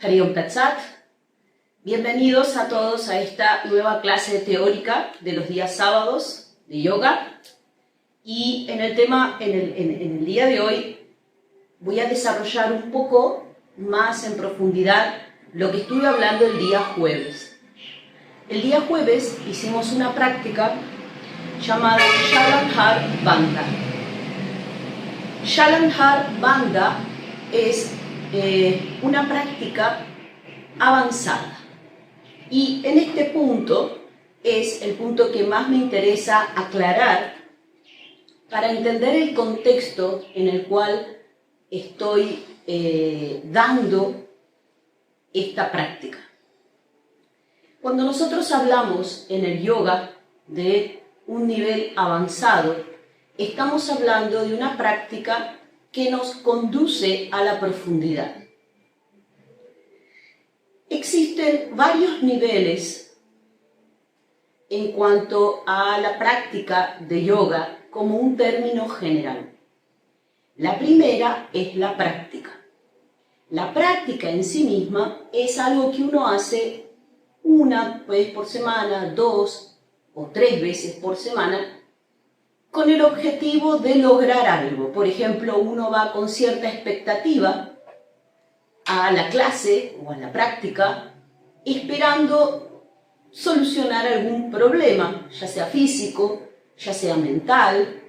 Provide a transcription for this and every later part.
Hari Om Tat Sat. Bienvenidos a todos a esta nueva clase teórica de los días sábados de yoga. Y en el día de hoy voy a desarrollar un poco más en profundidad lo que estuve hablando el día jueves. El día jueves hicimos una práctica llamada Shalanghar Bandha. Shalanghar Bandha es una práctica avanzada. Y en este punto es el punto que más me interesa aclarar para entender el contexto en el cual estoy dando esta práctica. Cuando nosotros hablamos en el yoga de un nivel avanzado, estamos hablando de una práctica que nos conduce a la profundidad. Existen varios niveles en cuanto a la práctica de yoga como un término general. La primera es la práctica. La práctica en sí misma es algo que uno hace una vez por semana, 2 o 3 veces por semana, con el objetivo de lograr algo. Por ejemplo, uno va con cierta expectativa a la clase o a la práctica, esperando solucionar algún problema, ya sea físico, ya sea mental,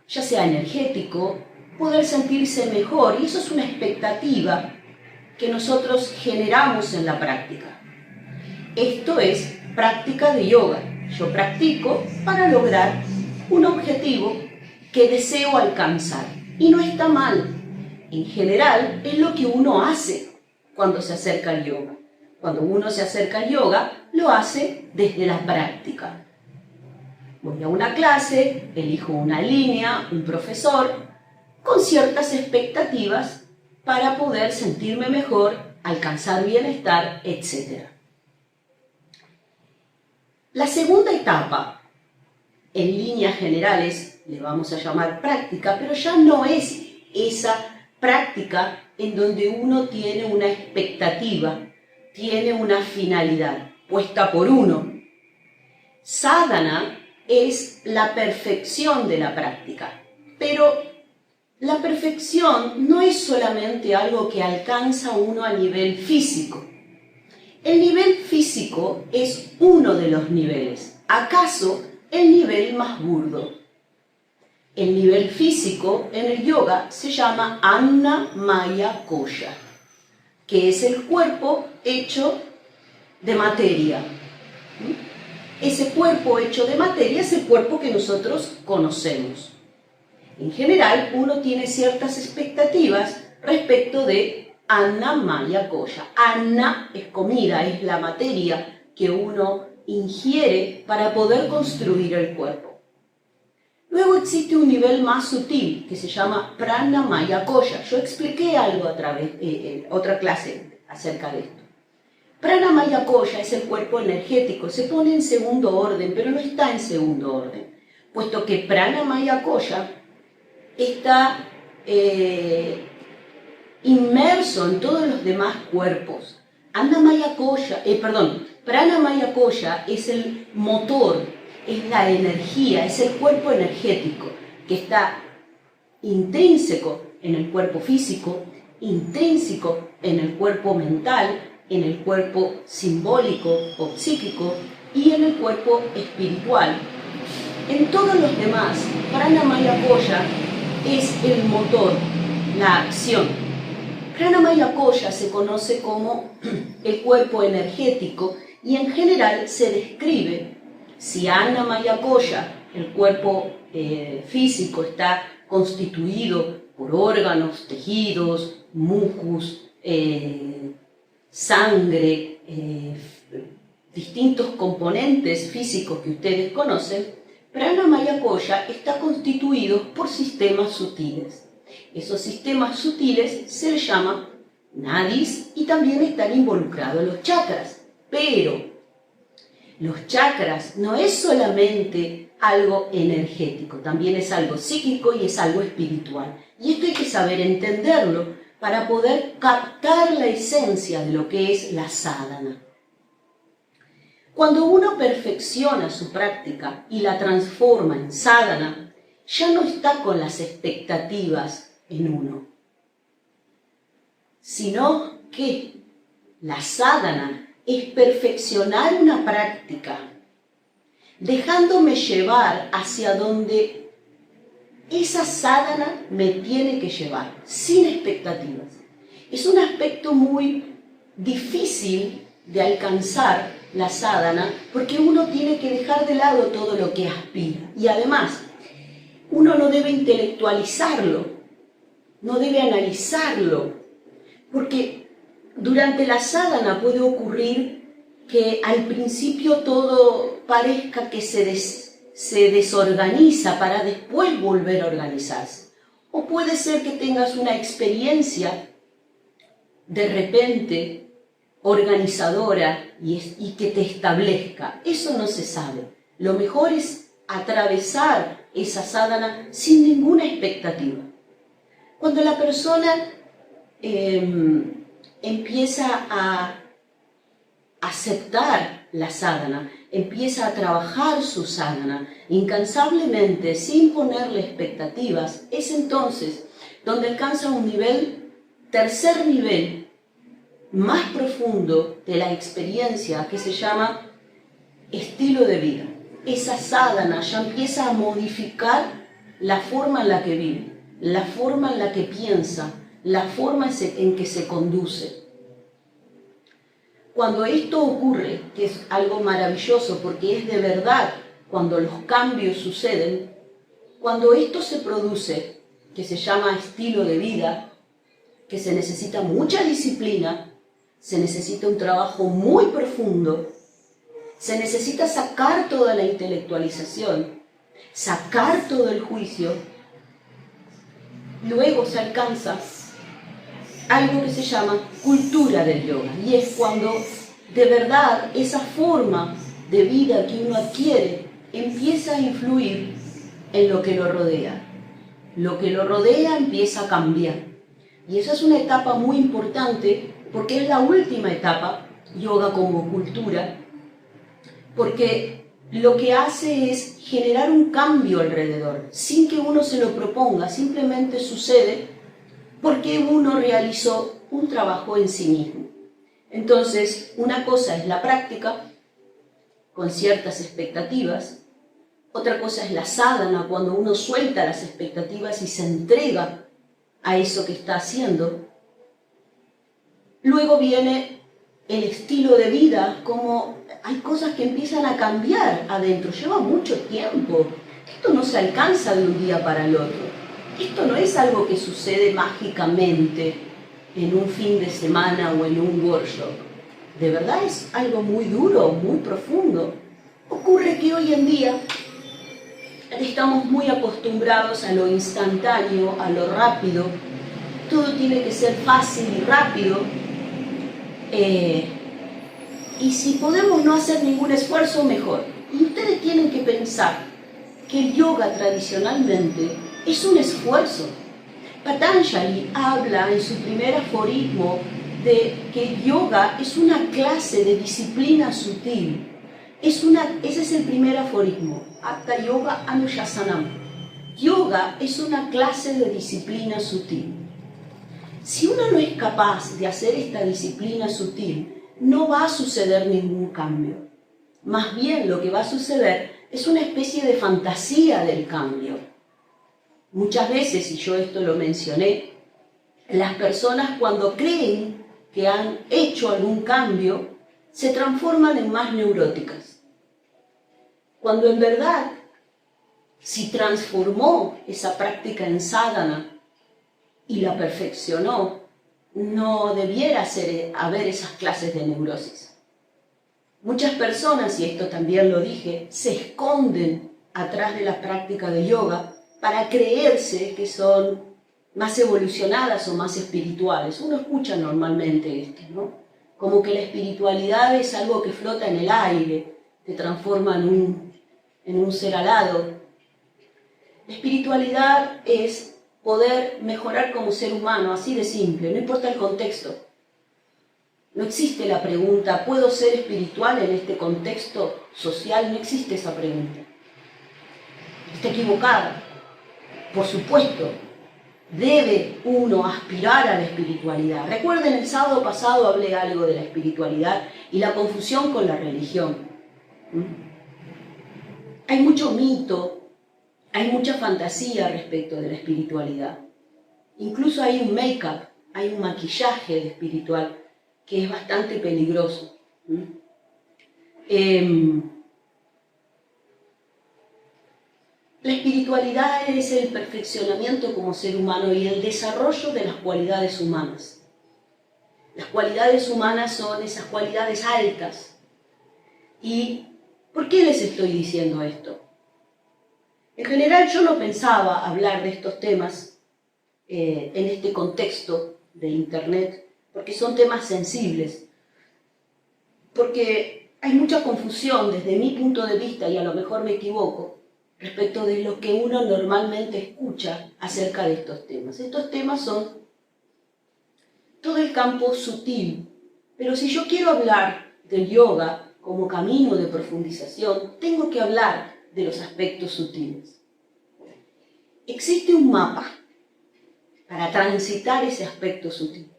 ya sea energético, poder sentirse mejor. Y eso es una expectativa que nosotros generamos en la práctica. Esto es práctica de yoga. Yo practico para lograr un objetivo que deseo alcanzar. Y no está mal. En general, es lo que uno hace cuando se acerca al yoga. Cuando uno se acerca al yoga, lo hace desde la práctica. Voy a una clase, elijo una línea, un profesor, con ciertas expectativas para poder sentirme mejor, alcanzar bienestar, etc. La segunda etapa, en líneas generales, le vamos a llamar práctica, pero ya no es esa práctica en donde uno tiene una expectativa, tiene una finalidad puesta por uno. Sadhana es la perfección de la práctica, pero la perfección no es solamente algo que alcanza uno a nivel físico. El nivel físico es uno de los niveles, acaso el nivel más burdo. El nivel físico en el yoga se llama Annamaya Kosha, que es el cuerpo hecho de materia. Ese cuerpo hecho de materia es el cuerpo que nosotros conocemos. En general, uno tiene ciertas expectativas respecto de Annamaya Kosha. Anna es comida, es la materia que uno ingiere para poder construir el cuerpo. Luego existe un nivel más sutil que se llama Pranamaya Kosha. Yo expliqué algo otra clase acerca de esto. Pranamaya Kosha es el cuerpo energético, se pone en segundo orden, pero no está en segundo orden, puesto que Pranamaya Kosha está inmerso en todos los demás cuerpos. Pranamaya Kosha es el motor, es la energía, es el cuerpo energético que está intrínseco en el cuerpo físico, intrínseco en el cuerpo mental, en el cuerpo simbólico o psíquico y en el cuerpo espiritual. En todos los demás, Pranamaya Kosha es el motor, la acción. Pranamaya Kosha se conoce como el cuerpo energético y en general se describe, si Annamaya Kosha, el cuerpo físico, está constituido por órganos, tejidos, mucus, sangre, distintos componentes físicos que ustedes conocen, Pranamaya Kosha está constituido por sistemas sutiles. Esos sistemas sutiles se les llama nadis y también están involucrados los chakras. Pero los chakras no es solamente algo energético, también es algo psíquico y es algo espiritual. Y esto hay que saber entenderlo para poder captar la esencia de lo que es la sadhana. Cuando uno perfecciona su práctica y la transforma en sadhana, ya no está con las expectativas en uno, sino que la sadhana es perfeccionar una práctica, dejándome llevar hacia donde esa sadhana me tiene que llevar, sin expectativas. Es un aspecto muy difícil de alcanzar la sadhana, porque uno tiene que dejar de lado todo lo que aspira. Y además, uno no debe intelectualizarlo, no debe analizarlo, porque durante la sadhana puede ocurrir que al principio todo parezca que se desorganiza para después volver a organizarse. O puede ser que tengas una experiencia de repente organizadora y que te establezca. Eso no se sabe. Lo mejor es atravesar esa sadhana sin ninguna expectativa. Cuando la persona empieza a aceptar la sadhana, empieza a trabajar su sadhana incansablemente, sin ponerle expectativas, es entonces donde alcanza un tercer nivel, más profundo de la experiencia, que se llama estilo de vida. Esa sadhana ya empieza a modificar la forma en la que vive, la forma en la que piensa, la forma en que se conduce. Cuando esto ocurre, que es algo maravilloso porque es de verdad cuando los cambios suceden, cuando esto se produce, que se llama estilo de vida, que se necesita mucha disciplina, se necesita un trabajo muy profundo, se necesita sacar toda la intelectualización, sacar todo el juicio, luego se alcanza algo que se llama cultura del yoga, y es cuando de verdad esa forma de vida que uno adquiere empieza a influir en lo que lo rodea. Lo que lo rodea empieza a cambiar. Y esa es una etapa muy importante porque es la última etapa, yoga como cultura, porque lo que hace es generar un cambio alrededor, sin que uno se lo proponga, simplemente sucede porque uno realizó un trabajo en sí mismo. Entonces, una cosa es la práctica, con ciertas expectativas, otra cosa es la sadhana, cuando uno suelta las expectativas y se entrega a eso que está haciendo. Luego viene el estilo de vida, como hay cosas que empiezan a cambiar adentro, lleva mucho tiempo. Esto no se alcanza de un día para el otro. Esto no es algo que sucede mágicamente en un fin de semana o en un workshop. De verdad es algo muy duro, muy profundo. Ocurre que hoy en día estamos muy acostumbrados a lo instantáneo, a lo rápido. Todo tiene que ser fácil y rápido. Y si podemos no hacer ningún esfuerzo, mejor. Y ustedes tienen que pensar que el yoga tradicionalmente es un esfuerzo. Patanjali habla en su primer aforismo de que el yoga es una clase de disciplina sutil. Ese es el primer aforismo. Hatha Yoga Anushasanam. Yoga es una clase de disciplina sutil. Si uno no es capaz de hacer esta disciplina sutil, no va a suceder ningún cambio. Más bien lo que va a suceder es una especie de fantasía del cambio. Muchas veces, y yo esto lo mencioné, las personas cuando creen que han hecho algún cambio, se transforman en más neuróticas. Cuando en verdad, si transformó esa práctica en sadhana y la perfeccionó, no debiera haber esas clases de neurosis. Muchas personas, y esto también lo dije, se esconden atrás de la práctica de yoga para creerse que son más evolucionadas o más espirituales. Uno escucha normalmente esto, ¿no? Como que la espiritualidad es algo que flota en el aire, te transforma en un ser alado. La espiritualidad es poder mejorar como ser humano, así de simple, no importa el contexto. No existe la pregunta, ¿puedo ser espiritual en este contexto social? No existe esa pregunta. Está equivocada. Por supuesto, debe uno aspirar a la espiritualidad. Recuerden, el sábado pasado hablé algo de la espiritualidad y la confusión con la religión. Hay mucho mito, hay mucha fantasía respecto de la espiritualidad. Incluso hay un make-up, hay un maquillaje de espiritual que es bastante peligroso. La espiritualidad es el perfeccionamiento como ser humano y el desarrollo de las cualidades humanas. Las cualidades humanas son esas cualidades altas. ¿Y por qué les estoy diciendo esto? En general yo no pensaba hablar de estos temas en este contexto de Internet, porque son temas sensibles, porque hay mucha confusión desde mi punto de vista, y a lo mejor me equivoco, respecto de lo que uno normalmente escucha acerca de estos temas. Estos temas son todo el campo sutil, pero si yo quiero hablar del yoga como camino de profundización, tengo que hablar de los aspectos sutiles. Existe un mapa para transitar ese aspecto sutil.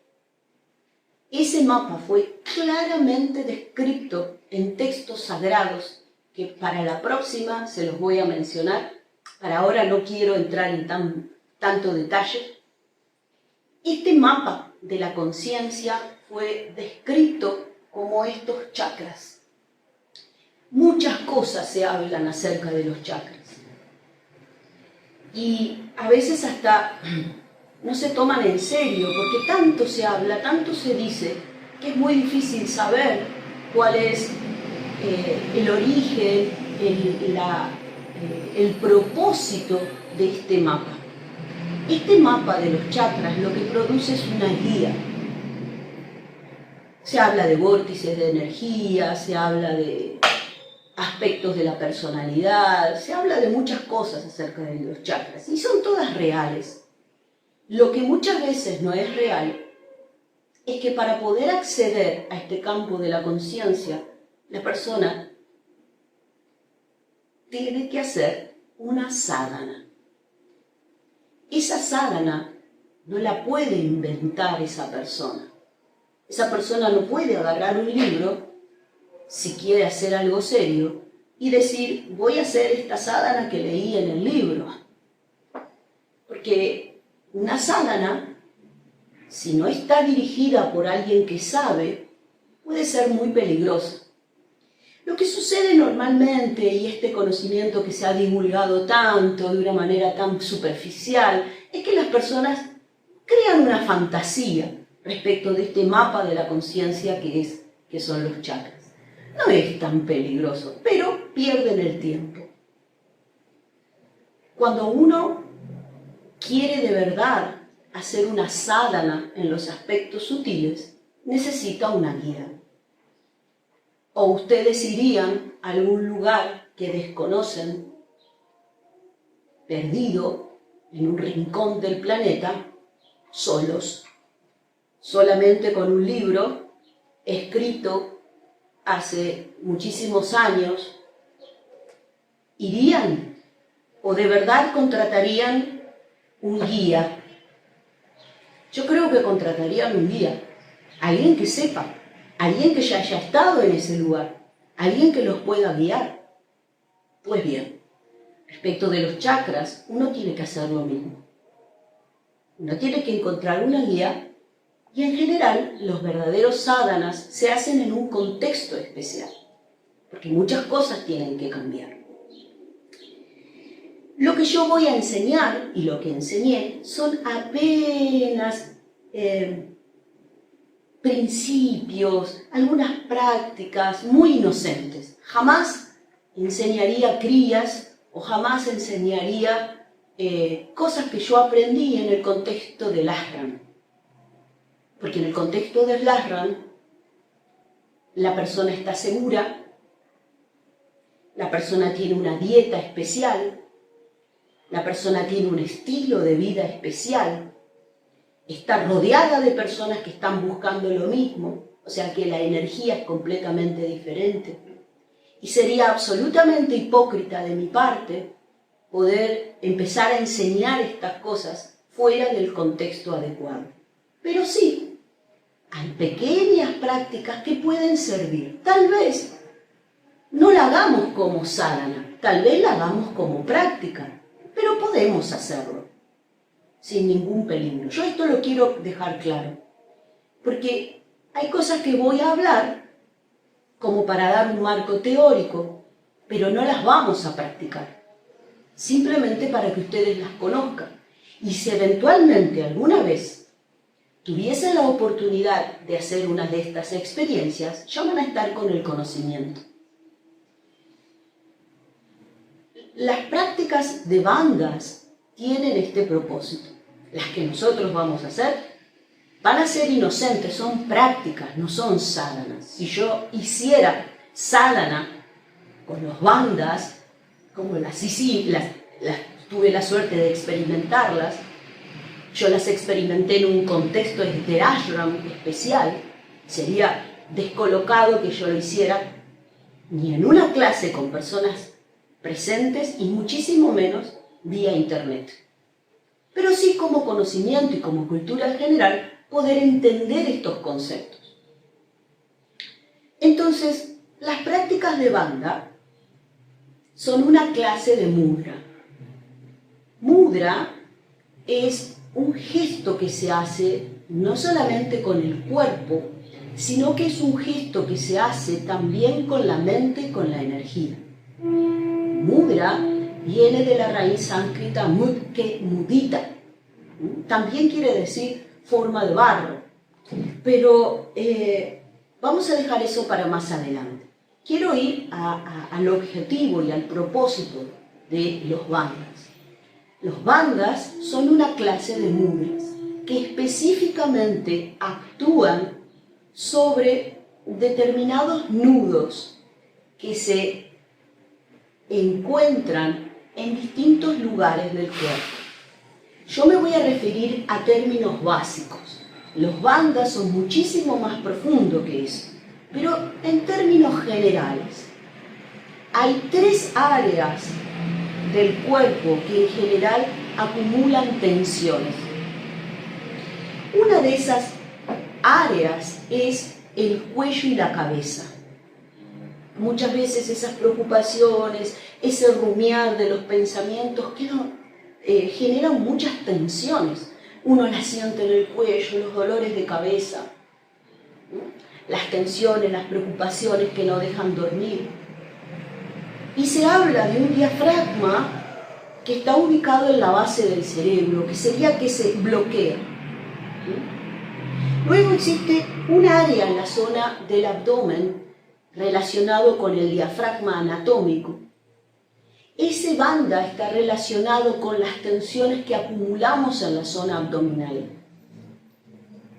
Ese mapa fue claramente descrito en textos sagrados que para la próxima se los voy a mencionar. Para ahora no quiero entrar en tanto detalle. Este mapa de la conciencia fue descrito como estos chakras. Muchas cosas se hablan acerca de los chakras. Y a veces hasta no se toman en serio, porque tanto se habla, tanto se dice, que es muy difícil saber cuál es el origen, el propósito de este mapa. Este mapa de los chakras lo que produce es una guía. Se habla de vórtices de energía, se habla de aspectos de la personalidad, se habla de muchas cosas acerca de los chakras, y son todas reales. Lo que muchas veces no es real es que para poder acceder a este campo de la conciencia, la persona tiene que hacer una sadhana. Esa sadhana no la puede inventar esa persona. Esa persona no puede agarrar un libro, si quiere hacer algo serio, y decir, voy a hacer esta sadhana que leí en el libro. Porque una sadhana, si no está dirigida por alguien que sabe, puede ser muy peligrosa. Lo que sucede normalmente, y este conocimiento que se ha divulgado tanto de una manera tan superficial, es que las personas crean una fantasía respecto de este mapa de la conciencia que son los chakras. No es tan peligroso, pero pierden el tiempo. Cuando uno quiere de verdad hacer una sadhana en los aspectos sutiles, necesita una guía. O ustedes irían a algún lugar que desconocen, perdido en un rincón del planeta, solos, solamente con un libro escrito hace muchísimos años. ¿Irían? ¿O de verdad contratarían un guía? Yo creo que contratarían un guía, alguien que sepa, alguien que ya haya estado en ese lugar, alguien que los pueda guiar. Pues bien, respecto de los chakras, uno tiene que hacer lo mismo. Uno tiene que encontrar una guía y en general los verdaderos sadhanas se hacen en un contexto especial, porque muchas cosas tienen que cambiar. Lo que yo voy a enseñar y lo que enseñé son apenas principios, algunas prácticas muy inocentes. Jamás enseñaría crías o jamás enseñaría cosas que yo aprendí en el contexto del ashram. Porque en el contexto del ashram la persona está segura, la persona tiene una dieta especial, la persona tiene un estilo de vida especial, está rodeada de personas que están buscando lo mismo, o sea que la energía es completamente diferente. Y sería absolutamente hipócrita de mi parte poder empezar a enseñar estas cosas fuera del contexto adecuado. Pero sí, hay pequeñas prácticas que pueden servir. Tal vez no la hagamos como sadhana, tal vez la hagamos como práctica, pero podemos hacerlo sin ningún peligro. Yo esto lo quiero dejar claro, porque hay cosas que voy a hablar como para dar un marco teórico, pero no las vamos a practicar, simplemente para que ustedes las conozcan. Y si eventualmente alguna vez tuviesen la oportunidad de hacer una de estas experiencias, ya van a estar con el conocimiento. Las prácticas de bandhas tienen este propósito. Las que nosotros vamos a hacer van a ser inocentes, son prácticas, no son sadhanas. Si yo hiciera sadhana con los bandhas, como tuve la suerte de experimentarlas, yo las experimenté en un contexto de ashram especial, sería descolocado que yo lo hiciera ni en una clase con personas presentes y muchísimo menos vía internet. Pero sí como conocimiento y como cultura en general, poder entender estos conceptos. Entonces, las prácticas de bandha son una clase de mudra. Mudra es un gesto que se hace no solamente con el cuerpo, sino que es un gesto que se hace también con la mente y con la energía. Mudra viene de la raíz sánscrita mud, que mudita. También quiere decir forma de barro. Pero vamos a dejar eso para más adelante. Quiero ir al objetivo y al propósito de los bandhas. Los bandhas son una clase de mudras que específicamente actúan sobre determinados nudos que se encuentran en distintos lugares del cuerpo. Yo me voy a referir a términos básicos. Los bandhas son muchísimo más profundos que eso, pero en términos generales, hay 3 áreas del cuerpo que en general acumulan tensiones. Una de esas áreas es el cuello y la cabeza. Muchas veces esas preocupaciones, ese rumiar de los pensamientos generan muchas tensiones. Uno las siente en el cuello, los dolores de cabeza, las tensiones, las preocupaciones que no dejan dormir. Y se habla de un diafragma que está ubicado en la base del cerebro, que sería que se bloquea. Luego existe un área en la zona del abdomen relacionado con el diafragma anatómico. Ese bandha está relacionado con las tensiones que acumulamos en la zona abdominal.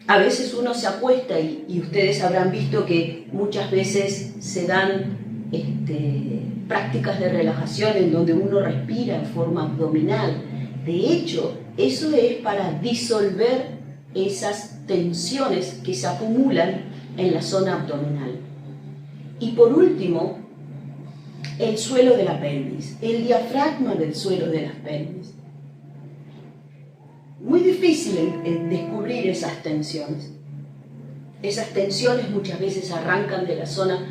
A veces uno se acuesta y ustedes habrán visto que muchas veces se dan prácticas de relajación en donde uno respira en forma abdominal. De hecho, eso es para disolver esas tensiones que se acumulan en la zona abdominal. Y por último, el suelo de la pelvis, el diafragma del suelo de la pelvis. Muy difícil descubrir esas tensiones. Esas tensiones muchas veces arrancan de la zona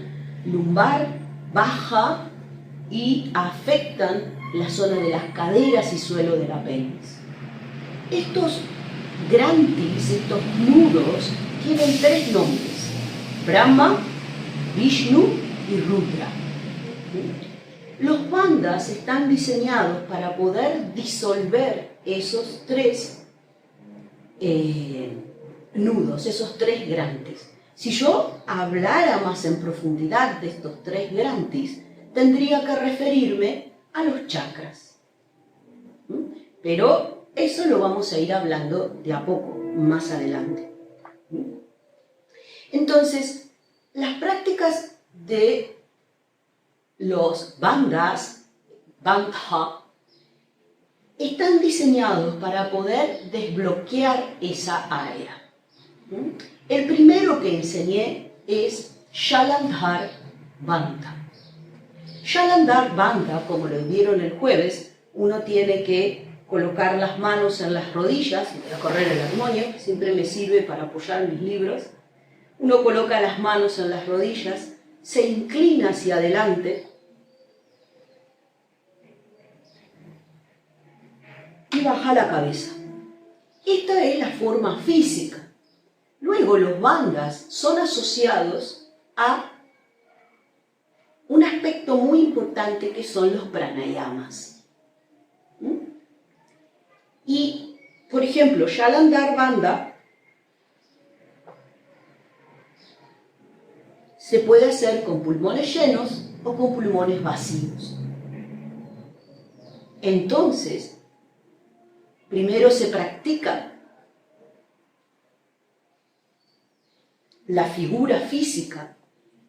lumbar, baja y afectan la zona de las caderas y suelo de la pelvis. Estos granthis, estos nudos, tienen 3 nombres: Brahma, Vishnu y Rudra. Los bandhas están diseñados para poder disolver esos 3 nudos, esos 3 granthis. Si yo hablara más en profundidad de estos 3 granthis, tendría que referirme a los chakras. Pero eso lo vamos a ir hablando de a poco, más adelante. Entonces, las prácticas de los bandhas, bandha, están diseñados para poder desbloquear esa área. El primero que enseñé es Jalandhar Bandha. Jalandhar Bandha, como lo vieron el jueves, uno tiene que colocar las manos en las rodillas, voy a correr el armonio, que siempre me sirve para apoyar mis libros. Uno coloca las manos en las rodillas, se inclina hacia adelante y baja la cabeza. Esta es la forma física. Luego los bandhas son asociados a un aspecto muy importante que son los pranayamas. Y, por ejemplo, Jalandhar Bandha se puede hacer con pulmones llenos o con pulmones vacíos. Entonces, primero se practica la figura física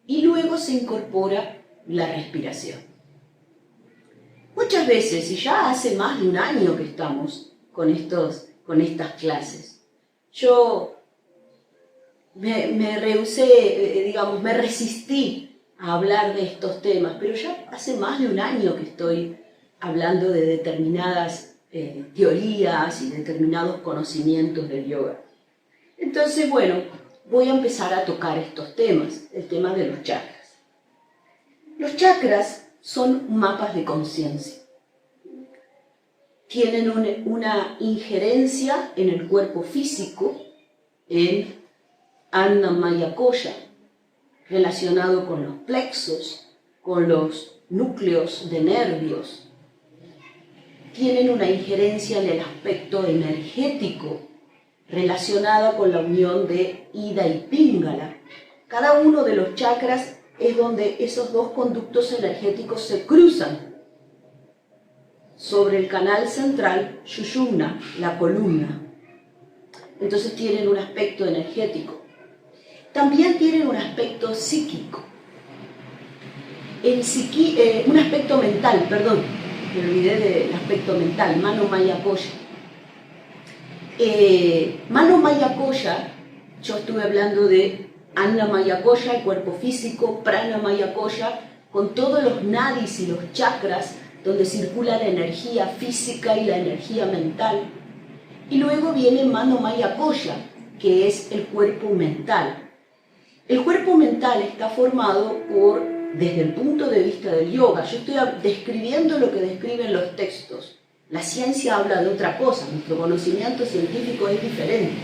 y luego se incorpora la respiración. Muchas veces, y ya hace más de un año que estamos con estas clases, yo me rehusé, digamos, me resistí a hablar de estos temas, pero ya hace más de un año que estoy hablando de determinadas teorías y determinados conocimientos del yoga. Entonces, bueno, voy a empezar a tocar estos temas, el tema de los chakras. Los chakras son mapas de conciencia. Tienen una injerencia en el cuerpo físico, en Annamaya Kosha, relacionado con los plexos, con los núcleos de nervios. Tienen una injerencia en el aspecto energético, relacionada con la unión de Ida y Pingala. Cada uno de los chakras es donde esos dos conductos energéticos se cruzan sobre el canal central, Sushumna, la columna. Entonces tienen un aspecto energético. También tienen un aspecto psíquico. Un aspecto mental, perdón, me olvidé del aspecto mental, Mano Maya Kosha. Mano Maya Kosha, yo estuve hablando de Annamaya Kosha, el cuerpo físico, Pranamaya Kosha, con todos los nadis y los chakras, donde circula la energía física y la energía mental. Y luego viene Mano Maya Kosha, que es el cuerpo mental. El cuerpo mental está formado por, desde el punto de vista del yoga, yo estoy describiendo lo que describen los textos. La ciencia habla de otra cosa, nuestro conocimiento científico es diferente.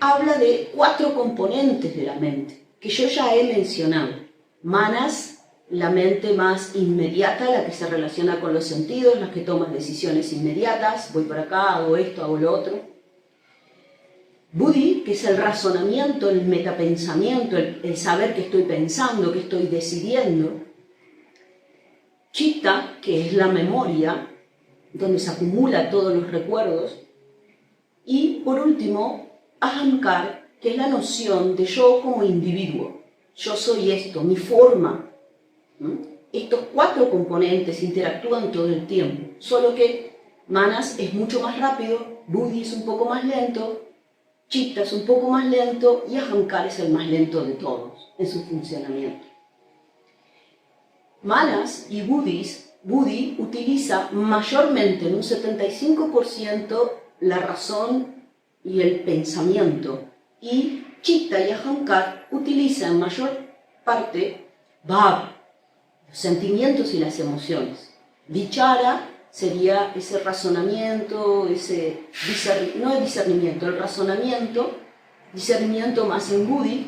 Habla de 4 componentes de la mente, que yo ya he mencionado. Manas, la mente más inmediata, la que se relaciona con los sentidos, la que toma decisiones inmediatas, voy por acá, hago esto, hago lo otro. Buddhi, que es el razonamiento, el metapensamiento, el saber qué estoy pensando, qué estoy decidiendo. Chitta, que es la memoria, donde se acumulan todos los recuerdos. Y, por último, Ahankar, que es la noción de yo como individuo. Yo soy esto, mi forma. Estos 4 componentes interactúan todo el tiempo, solo que Manas es mucho más rápido, Buddhi es un poco más lento, Chitta es un poco más lento y Ahankar es el más lento de todos en su funcionamiento. Manas y Buddhi utiliza mayormente en un 75% la razón y el pensamiento, y Chitta y Ahankar utilizan en mayor parte Bhav, los sentimientos y las emociones. Vichara sería ese razonamiento, no es discernimiento, el razonamiento, discernimiento más en Buddhi,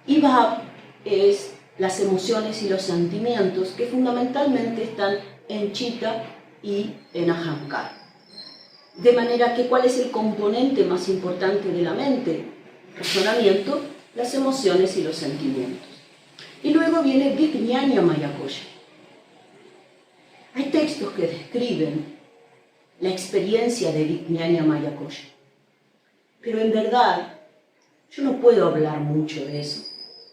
y Bhav es las emociones y los sentimientos que fundamentalmente están en Chitta y en Ahankar. De manera que, ¿cuál es el componente más importante de la mente? Razonamiento, las emociones y los sentimientos. Y luego viene Vijnana Maya Kosha. Hay textos que describen la experiencia de Vijnana Maya Kosha. Pero en verdad, yo no puedo hablar mucho de eso,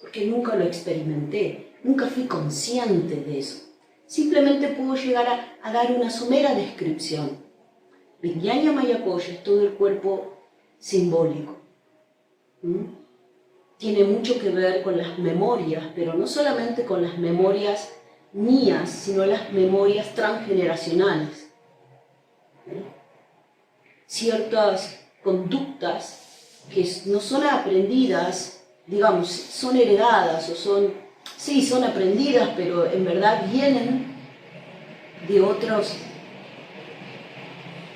porque nunca lo experimenté, nunca fui consciente de eso. simplemente puedo llegar a dar una somera descripción. Vijnana Maya Kosha es todo el cuerpo simbólico. Tiene mucho que ver con las memorias, pero no solamente con las memorias mías, sino las memorias transgeneracionales. Ciertas conductas que no son aprendidas, digamos, son heredadas o son aprendidas, pero en verdad vienen de otros,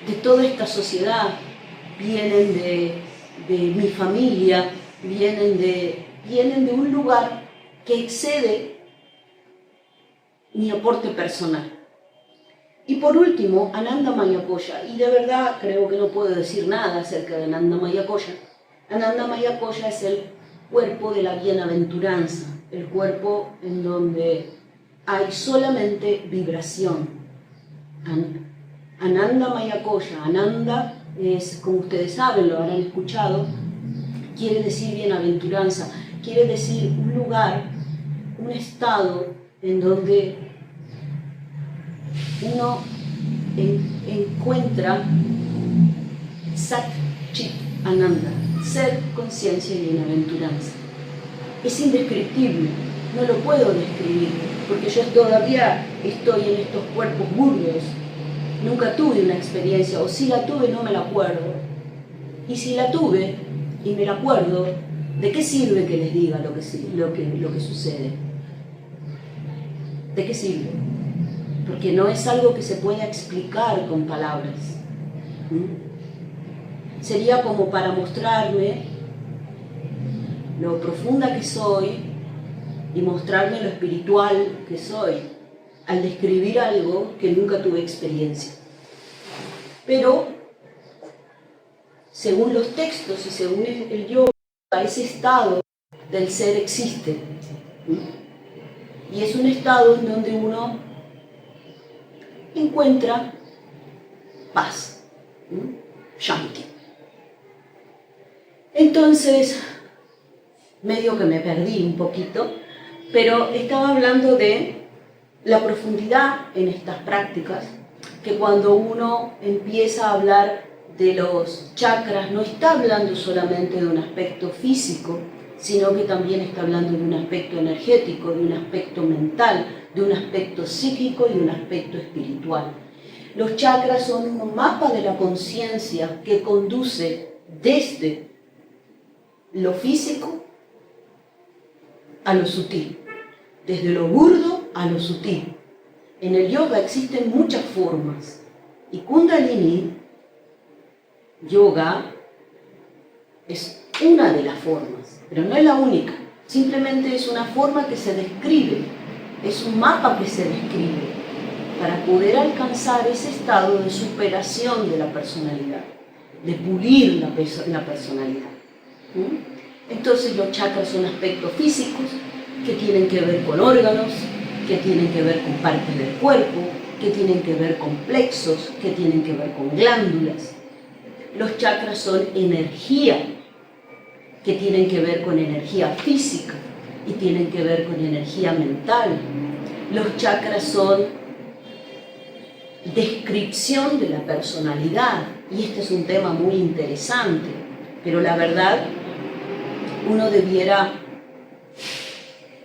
de toda esta sociedad, vienen de mi familia, vienen de un lugar que excede mi aporte personal. Y por último, Ananda Maya Kosha, y de verdad creo que no puedo decir nada acerca de Ananda Maya Kosha. Ananda Maya Kosha es el cuerpo de la bienaventuranza, el cuerpo en donde hay solamente vibración. Ananda Maya Kosha, Ananda es, como ustedes saben, lo habrán escuchado, quiere decir bienaventuranza, quiere decir un lugar, un estado en donde uno encuentra Sat Chit Ananda, ser, conciencia y bienaventuranza. Es indescriptible, no lo puedo describir, porque yo todavía estoy en estos cuerpos burdos. Nunca tuve una experiencia, o si la tuve no me la acuerdo. Y si la tuve y me la acuerdo, ¿de qué sirve que les diga lo que sucede? ¿De qué sirve? Porque no es algo que se pueda explicar con palabras. Sería como para mostrarme lo profunda que soy y mostrarme lo espiritual que soy, al describir algo que nunca tuve experiencia. Pero, según los textos y según el yoga, ese estado del ser existe. Y es un estado en donde uno encuentra paz, Shanti. Entonces, medio que me perdí un poquito, pero estaba hablando de la profundidad en estas prácticas, que cuando uno empieza a hablar de los chakras, no está hablando solamente de un aspecto físico, sino que también está hablando de un aspecto energético, de un aspecto mental, de un aspecto psíquico y de un aspecto espiritual. Los chakras son un mapa de la conciencia que conduce desde lo físico a lo sutil, desde lo burdo a lo sutil. En el yoga existen muchas formas y Kundalini Yoga es una de las formas, pero no es la única. Simplemente es una forma que se describe, es un mapa que se describe para poder alcanzar ese estado de superación de la personalidad, de pulir la personalidad. Entonces los chakras son aspectos físicos que tienen que ver con órganos, que tienen que ver con partes del cuerpo, que tienen que ver con plexos, que tienen que ver con glándulas. Los chakras son energía, que tienen que ver con energía física y tienen que ver con energía mental. Los chakras son descripción de la personalidad, y este es un tema muy interesante, pero la verdad, uno debiera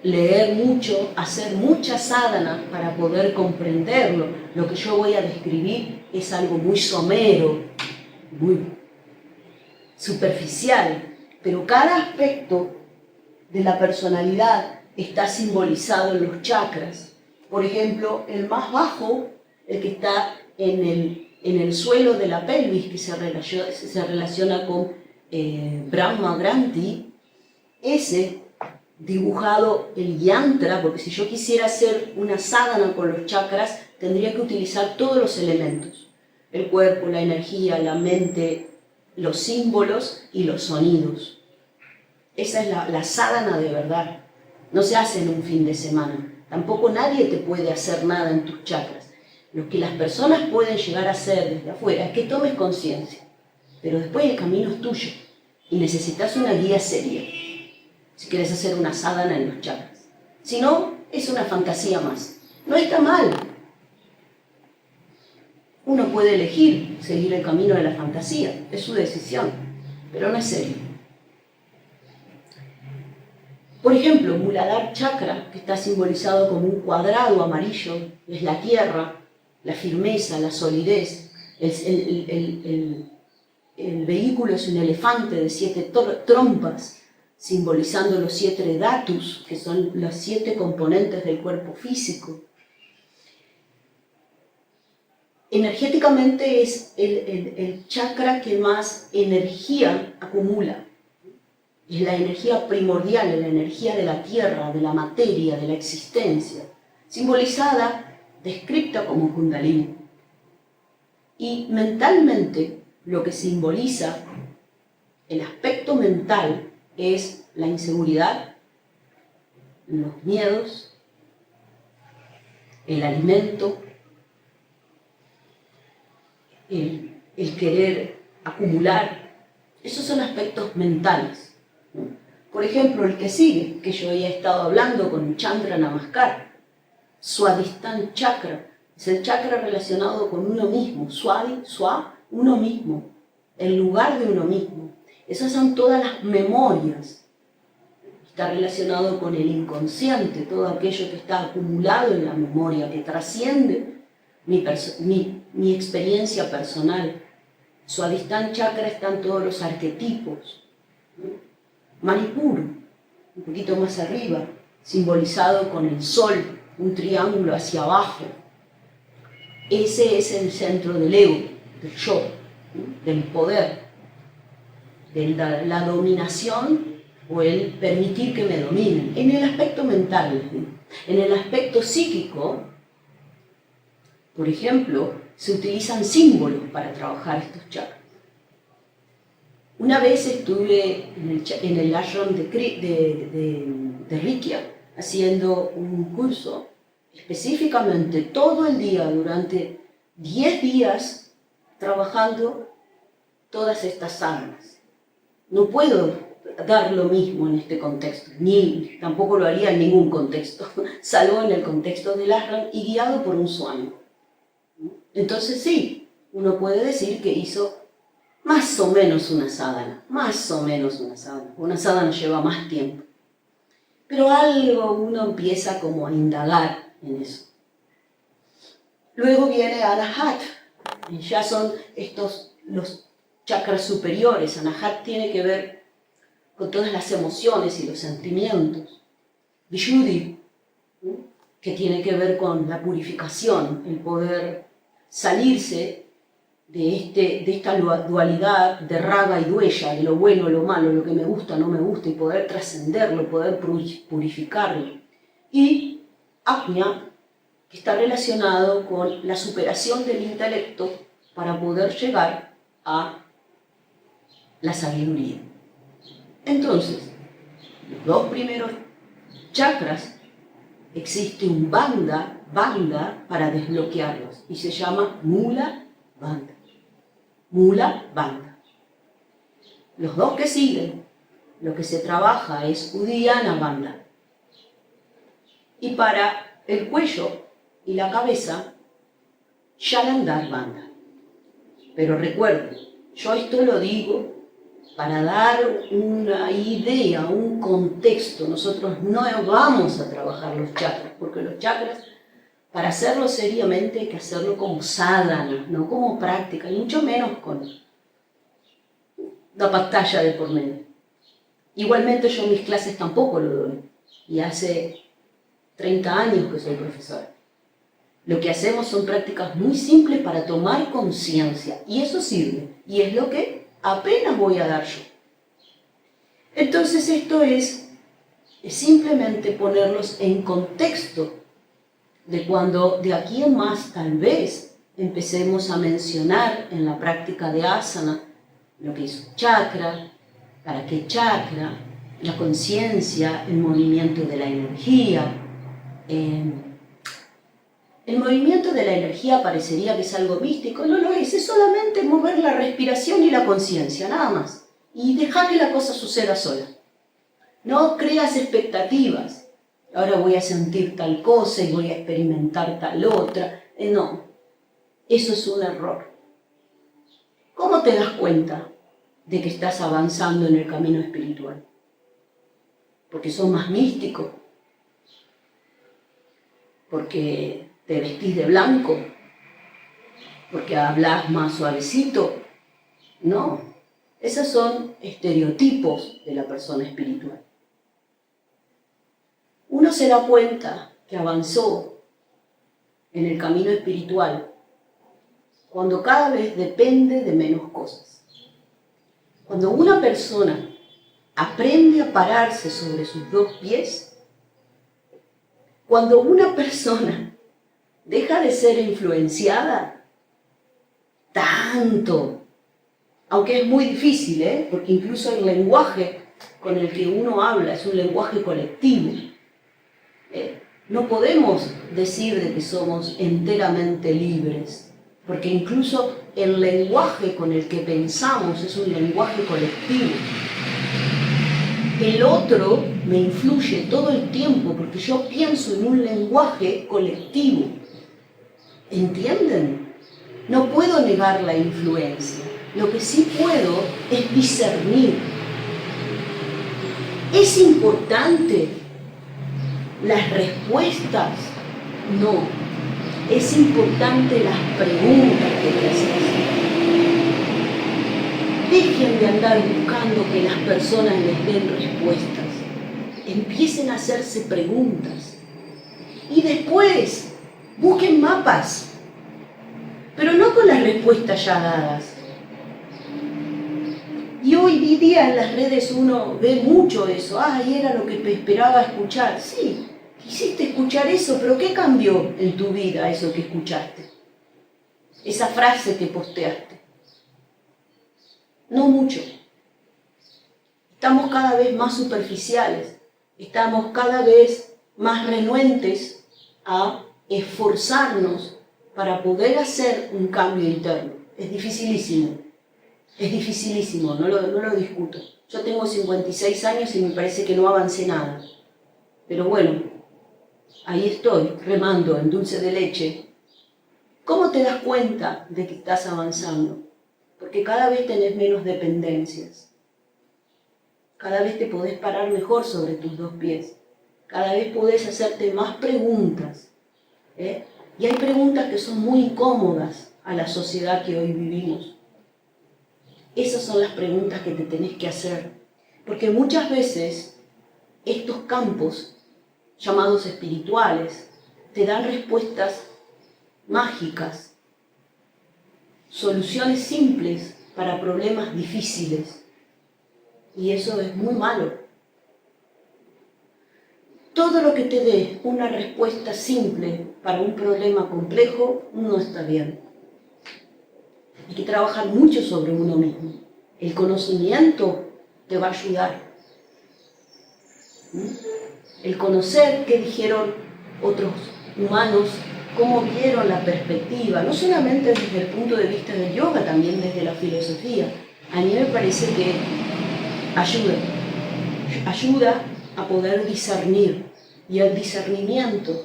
leer mucho, hacer muchas sadhanas para poder comprenderlo. Lo que yo voy a describir es algo muy somero, muy superficial, pero cada aspecto de la personalidad está simbolizado en los chakras. Por ejemplo, el más bajo, el que está en el suelo de la pelvis, que se relaciona con Brahma Granthi, ese dibujado el yantra, porque si yo quisiera hacer una sadhana con los chakras, tendría que utilizar todos los elementos: el cuerpo, la energía, la mente, los símbolos y los sonidos. Esa es la sadhana de verdad. No se hace en un fin de semana. Tampoco nadie te puede hacer nada en tus chakras. Lo que las personas pueden llegar a hacer desde afuera es que tomes conciencia, pero después el camino es tuyo y necesitas una guía seria si quieres hacer una sadhana en los chakras. Si no, es una fantasía más. No está mal. Uno puede elegir seguir el camino de la fantasía, es su decisión, pero no es serio. Por ejemplo, Muladhara Chakra, que está simbolizado como un cuadrado amarillo, es la tierra, la firmeza, la solidez. El vehículo es un elefante de 7 trompas, simbolizando los 7 dhatus, que son los 7 componentes del cuerpo físico. Energéticamente es el chakra que más energía acumula. Es la energía primordial, la energía de la tierra, de la materia, de la existencia, simbolizada, descrita como Kundalini. Y mentalmente, lo que simboliza el aspecto mental es la inseguridad, los miedos, el alimento, el querer acumular. Esos son aspectos mentales. Por ejemplo, el que sigue, que yo ya he estado hablando con Chandra Namaskar, Swadhisthana Chakra, es el chakra relacionado con uno mismo, uno mismo, el lugar de uno mismo. Esas son todas las memorias. Está relacionado con el inconsciente, todo aquello que está acumulado en la memoria, que trasciende mi experiencia personal. Swadhisthana Chakra están todos los arquetipos. Manipur, un poquito más arriba, simbolizado con el sol, un triángulo hacia abajo. Ese es el centro del ego, del yo, del poder, de la dominación o el permitir que me dominen. En el aspecto mental, en el aspecto psíquico, por ejemplo, se utilizan símbolos para trabajar estos chakras. Una vez estuve en el ashram de Rikya haciendo un curso específicamente todo el día, durante 10 días, trabajando todas estas sanas. No puedo dar lo mismo en este contexto, ni tampoco lo haría en ningún contexto, salvo en el contexto del ashram y guiado por un swami. Entonces sí, uno puede decir que hizo más o menos una sadhana, Una sadhana lleva más tiempo. Pero algo uno empieza como a indagar en eso. Luego viene Anahat, y ya son los chakras superiores. Anahat tiene que ver con todas las emociones y los sentimientos. Vishuddhi, que tiene que ver con la purificación, el poder salirse de esta dualidad de raga y dueya, de lo bueno, lo malo, lo que me gusta, no me gusta, y poder trascenderlo, poder purificarlo. Y Ajna, que está relacionado con la superación del intelecto para poder llegar a la sabiduría. Entonces, los 2 primeros chakras, existe un bandha para desbloquearlos, y se llama Mula Bandha. Mula Bandha. Los 2 que siguen, lo que se trabaja es Uddiyana Bandha. Y para el cuello y la cabeza, Jalandhar Bandha. Pero recuerden, yo esto lo digo para dar una idea, un contexto. Nosotros no vamos a trabajar los chakras, porque los chakras, para hacerlo seriamente, hay que hacerlo como sadhana, no como práctica, y mucho menos con la pantalla de por medio. Igualmente yo en mis clases tampoco lo doy, y hace 30 años que soy profesora. Lo que hacemos son prácticas muy simples para tomar conciencia, y eso sirve, y es lo que apenas voy a dar yo. Entonces esto es simplemente ponerlos en contexto de cuando de aquí en más tal vez empecemos a mencionar en la práctica de asana lo que es un chakra, para qué chakra, la conciencia, el movimiento de la energía. El movimiento de la energía parecería que es algo místico, no lo es solamente mover la respiración y la conciencia, nada más. Y dejar que la cosa suceda sola. No creas expectativas. ahora voy a sentir tal cosa y voy a experimentar tal otra. No, eso es un error. ¿Cómo te das cuenta de que estás avanzando en el camino espiritual? Porque sos más místico, porque te vestís de blanco, porque hablas más suavecito. No, esos son estereotipos de la persona espiritual. Uno se da cuenta que avanzó en el camino espiritual cuando cada vez depende de menos cosas. Cuando una persona aprende a pararse sobre sus dos pies, cuando una persona deja de ser influenciada tanto, aunque es muy difícil, porque incluso el lenguaje con el que uno habla es un lenguaje colectivo. No podemos decir de que somos enteramente libres, porque incluso el lenguaje con el que pensamos es un lenguaje colectivo. El otro me influye todo el tiempo porque yo pienso en un lenguaje colectivo. ¿Entienden? No puedo negar la influencia. Lo que sí puedo es discernir. ¿Es importante las respuestas? No. Es importante las preguntas que te haces. Dejen de andar buscando que las personas les den respuestas. Empiecen a hacerse preguntas. Y después, busquen mapas. Pero no con las respuestas ya dadas. Y hoy día en las redes uno ve mucho eso. ¡Ay, era lo que esperaba escuchar! Sí, quisiste escuchar eso, pero ¿qué cambió en tu vida eso que escuchaste? Esa frase que posteaste. No mucho. Estamos cada vez más superficiales. Estamos cada vez más renuentes a esforzarnos para poder hacer un cambio interno. Es dificilísimo. Es dificilísimo, no lo discuto. Yo tengo 56 años y me parece que no avancé nada. Pero bueno, ahí estoy, remando en dulce de leche. ¿Cómo te das cuenta de que estás avanzando? Porque cada vez tenés menos dependencias. Cada vez te podés parar mejor sobre tus dos pies. Cada vez podés hacerte más preguntas. Y hay preguntas que son muy incómodas a la sociedad que hoy vivimos. Esas son las preguntas que te tenés que hacer. Porque muchas veces estos campos llamados espirituales te dan respuestas mágicas, soluciones simples para problemas difíciles. Y eso es muy malo. Todo lo que te dé una respuesta simple para un problema complejo no está bien. Hay que trabajar mucho sobre uno mismo. El conocimiento te va a ayudar. El conocer qué dijeron otros humanos, cómo vieron la perspectiva, no solamente desde el punto de vista del yoga, también desde la filosofía. A mí me parece que ayuda a poder discernir, y el discernimiento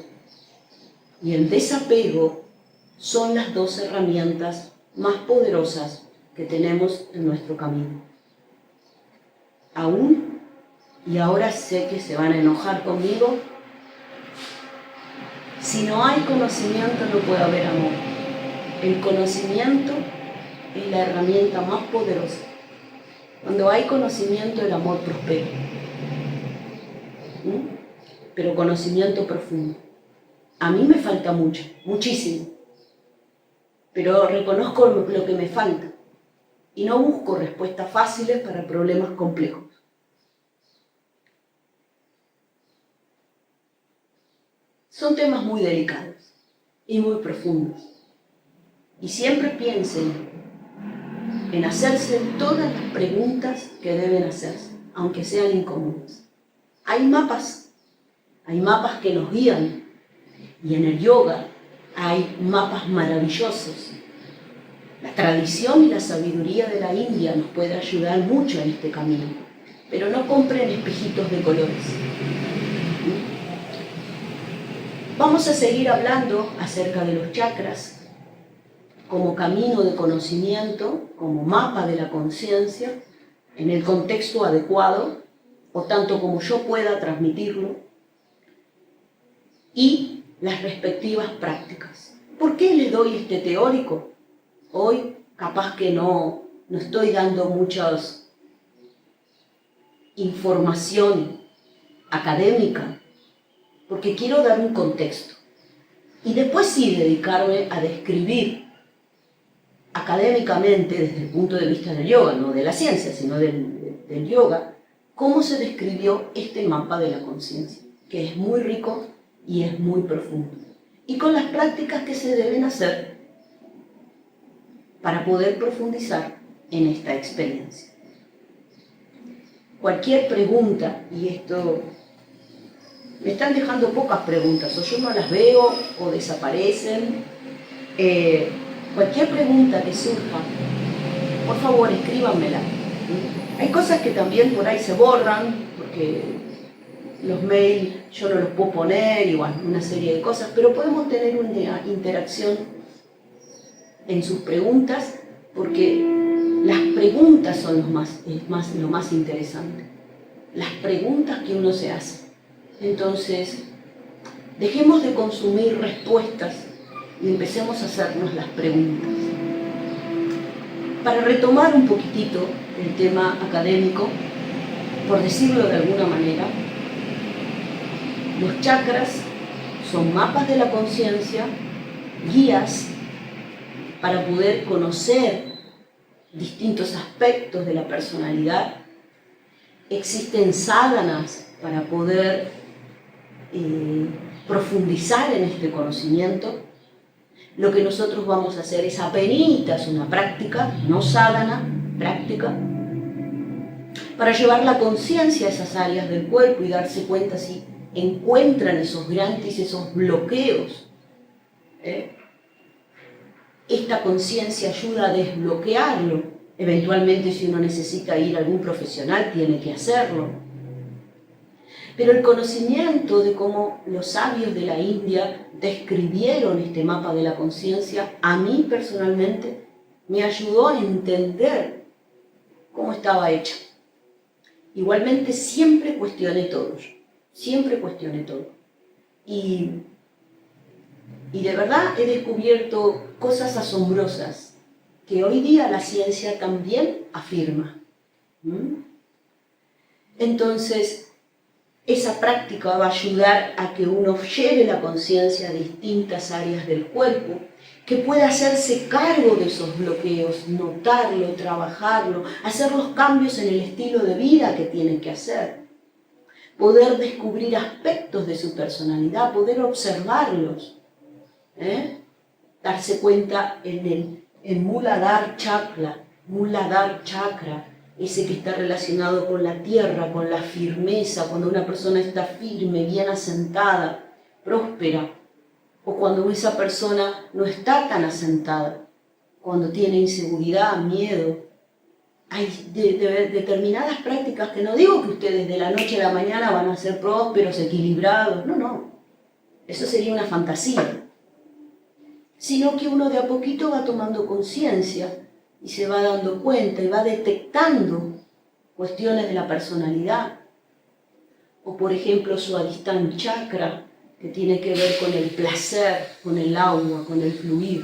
y el desapego son las dos herramientas más poderosas que tenemos en nuestro camino. Aún, y ahora sé que se van a enojar conmigo, si no hay conocimiento no puede haber amor. El conocimiento es la herramienta más poderosa. Cuando hay conocimiento, el amor prospera. Pero conocimiento profundo. A mí me falta mucho, muchísimo. Pero reconozco lo que me falta. Y no busco respuestas fáciles para problemas complejos. Son temas muy delicados y muy profundos. Y siempre piensen en hacerse todas las preguntas que deben hacerse, aunque sean incómodas. Hay mapas que nos guían, y en el yoga hay mapas maravillosos. La tradición y la sabiduría de la India nos puede ayudar mucho en este camino, pero no compren espejitos de colores. Vamos a seguir hablando acerca de los chakras como camino de conocimiento, como mapa de la conciencia, en el contexto adecuado, o tanto como yo pueda transmitirlo, y las respectivas prácticas. ¿Por qué les doy este teórico? Hoy capaz que no estoy dando mucha información académica, porque quiero dar un contexto. Y después sí dedicarme a describir académicamente, desde el punto de vista del yoga, no de la ciencia, sino del yoga, cómo se describió este mapa de la conciencia, que es muy rico y es muy profundo. Y con las prácticas que se deben hacer para poder profundizar en esta experiencia. Cualquier pregunta, y esto me están dejando pocas preguntas, o yo no las veo o desaparecen. Cualquier pregunta que surja, por favor escríbanmela. Hay cosas que también por ahí se borran, porque los mails yo no los puedo poner, y bueno, una serie de cosas, pero podemos tener una interacción en sus preguntas, porque las preguntas son lo más interesante. Las preguntas que uno se hace. Entonces, dejemos de consumir respuestas y empecemos a hacernos las preguntas. Para retomar un poquitito el tema académico, por decirlo de alguna manera, los chakras son mapas de la conciencia, guías para poder conocer distintos aspectos de la personalidad. Existen sadhanas para poder profundizar en este conocimiento. Lo que nosotros vamos a hacer es apenitas una práctica, no sadhana, práctica, para llevar la conciencia a esas áreas del cuerpo y darse cuenta si encuentran esos grandes, esos bloqueos. Esta conciencia ayuda a desbloquearlo. Eventualmente, si uno necesita ir a algún profesional, tiene que hacerlo. Pero el conocimiento de cómo los sabios de la India describieron este mapa de la conciencia, a mí personalmente me ayudó a entender cómo estaba hecho. Igualmente siempre cuestioné todo. Y de verdad he descubierto cosas asombrosas que hoy día la ciencia también afirma. Entonces, esa práctica va a ayudar a que uno lleve la conciencia a distintas áreas del cuerpo, que pueda hacerse cargo de esos bloqueos, notarlo, trabajarlo, hacer los cambios en el estilo de vida que tienen que hacer, poder descubrir aspectos de su personalidad, poder observarlos, darse cuenta en el Muladhara Chakra, ese que está relacionado con la tierra, con la firmeza, cuando una persona está firme, bien asentada, próspera, o cuando esa persona no está tan asentada, cuando tiene inseguridad, miedo. Hay determinadas prácticas que no digo que ustedes de la noche a la mañana van a ser prósperos, equilibrados, no, eso sería una fantasía, sino que uno de a poquito va tomando conciencia y se va dando cuenta y va detectando cuestiones de la personalidad. O por ejemplo su Adhisthana Chakra, que tiene que ver con el placer, con el agua, con el fluir,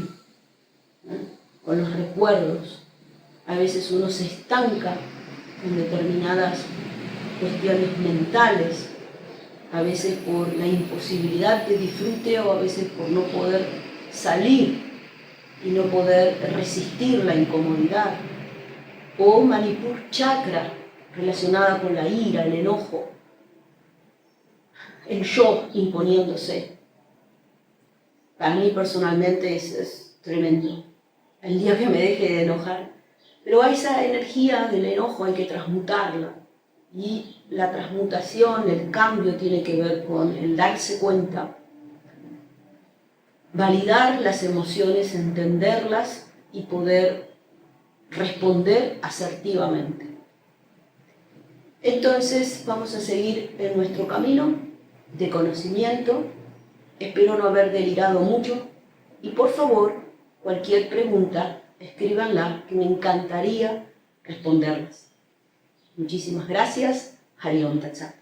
con los recuerdos. A veces uno se estanca en determinadas cuestiones mentales, a veces por la imposibilidad de disfrute o a veces por no poder salir y no poder resistir la incomodidad. O Manipur Chakra, relacionada con la ira, el enojo, el yo imponiéndose. Para mí personalmente es tremendo. El día que me deje de enojar. Pero a esa energía del enojo hay que transmutarla. Y la transmutación, el cambio tiene que ver con el darse cuenta, validar las emociones, entenderlas y poder responder asertivamente. Entonces vamos a seguir en nuestro camino de conocimiento, Espero no haber delirado mucho y por favor, cualquier pregunta, escríbanla, que me encantaría responderlas. Muchísimas gracias. Hari Om Tat Sat.